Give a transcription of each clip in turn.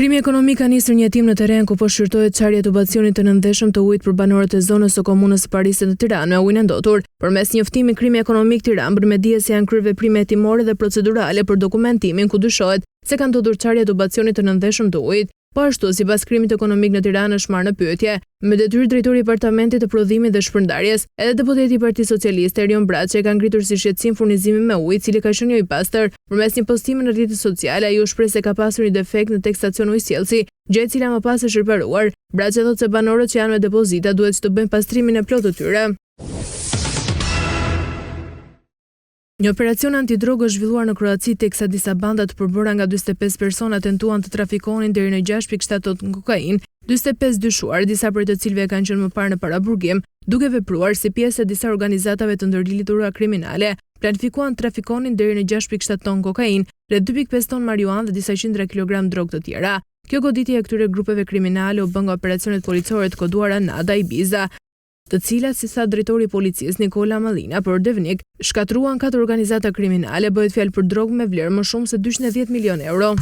Krimi ekonomik ka nisur një hetim në terren ku po shqyrtohet çarja e tubacionit të nëndeshëm të ujit për banorët e zonës së komunës së Parisit të Tiranë me ujin e ndotur. Përmes një ftimi Krimi ekonomik Tiranë bën me dije se janë kryer veprime hetimore dhe procedurale për dokumentimin ku dyshohet se ka ndodhur çarja e tubacionit të nëndeshëm të ujit. Po ashtu, sipas Krimit ekonomik në Tiranë është marrë në pyetje me detyrë drejtori i Departamentit të Prodhimit dhe Shpërndarjes, edhe deputeti i Partisë Socialiste Erion Braçi ka ngritur si shqetësim furnizimin me ujë, i cili ka qenë jo i pastër. Përmes një postimi në rrjetet sociale, ai u shpreh se ka pasur një defekt në tek stacioni ujësjellsi, gjë e cila më pas është riparuar. Braçi thotë se banorët që janë me depozita duhet të bëjnë pastrimin e plotë të tyre. Një operacion antidrogë është zhvilluar në Kroaci teksa disa banda të përbëra nga 45 persona tentuan të trafikonin deri në 6,7 ton kokainë, 45 dyshuar, disa prej të cilëve kanë qenë më parë në paraburgim, duke vepruar si pjesë e disa organizatave të ndërlidhura kriminale. Planifikuan të trafikonin deri në 6,7 ton kokainë, rreth 2,5 ton marijuanë dhe disa qindra kilogram drogë të tjera. Kjo goditje e këtyre grupeve kriminale u bën nga operacionet policore të koduara Nada Ibiza, të cilat, si tha drejtori i policisë Nikola Mallina për Devnik, shkatruan 4 organizata kriminale, bëhet fjalë për drogë me vlerë më shumë se 210 milion euro.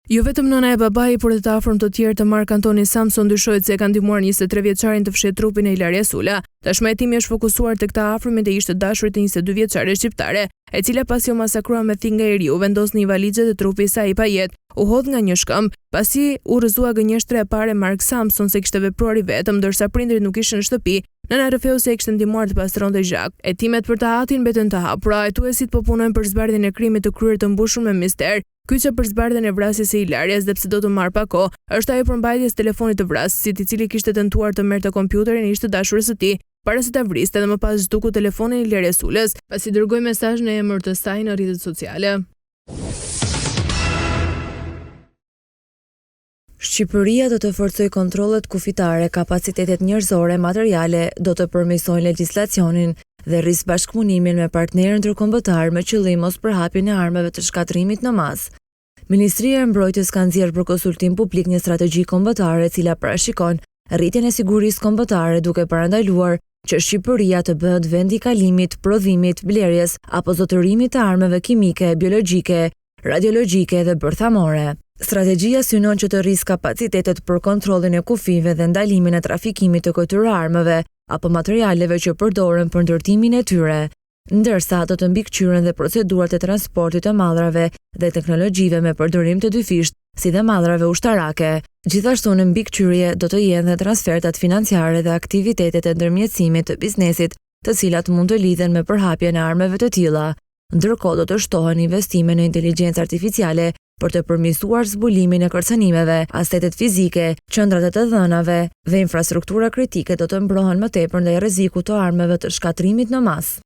Jo vetëm nëna e babai, por edhe të afërm të tjerë të Mark Antoni Samson dyshohet se e kanë ndihmuar 23 vjeçarin të fshehet trupin e Ilaria Sula. Tashmë hetimi është fokusuar tek ta afërmit e ishte dashurit të 22 vjeçare shqiptare, e cila pasi u masakrua me thikë nga eriu, vendos në një valizhe të trupi i saj i pajet, u hodh nga një shkëmb, pasi u rrëzua gënjeshtra e parë Mark Samson se kishte vepruar i vetëm, ndërsa prindrit nuk ishin në shtëpi. Nëna rrëfeu se e kishte ndihmuar të pastronte gjak. Hetimet për të hatin mbeten të hapura, hetuesit po punojnë për zbardhjen e krimit të kryer të mbushur me mister. Kyçja për zbardhjen e vrasjes së Ilarias dhe pse do të marrë pa kohë, është ajo përmbajtjes telefonit të vrasësit, i cili kishte tentuar të merrte kompjuterin e ishte dashurës së tij, para se ta vriste dhe më pas zhduku telefonin e Ilarias Sulës, pasi dërgoi mesazh në emër të saj në rrjetet sociale. Shqipëria do të forcojë kontrollet kufitare, kapacitetet njerëzore, materiale, do të përmirësojë legjislacionin dhe rris bashkëpunimin me partnerë ndërkombëtar me qëllim mos përhapjen e armëve të shkatrimit në masë. Ministria e Mbrojtjes ka nxjerrë për konsultim publik një strategji kombëtare e cila parashikon rritjen e sigurisë kombëtare duke parandaluar që Shqipëria të bëhet vend i kalimit, prodhimit, blerjes apo zotërimit të armëve kimike, biologjike, radiologjike dhe bërthamore. Strategjia synon që të rrisë kapacitetet për kontrollin e kufive dhe ndalimin e trafikimit të këtyre armëve apo materialeve që përdoren për ndërtimin e tyre, ndërsa do të mbikëqyren dhe procedurat e transportit të madrave dhe teknologjive me përdorim të dyfisht, si dhe madrave ushtarake. Gjithashtu në mbikëqyrje do të jenë dhe transfertat financiare dhe aktivitetet e ndërmjetësimit të biznesit, të cilat mund të lidhen me përhapjen e armëve të tilla. Ndërkohë do të shtohen investime në inteligjencë artificiale për të përmirësuar zbulimin e kërcënimeve, asetet fizike, qendrat e të dhënave dhe infrastruktura kritike do të mbrohen më tepër ndaj rrezikut të armëve të shkatrimit në masë.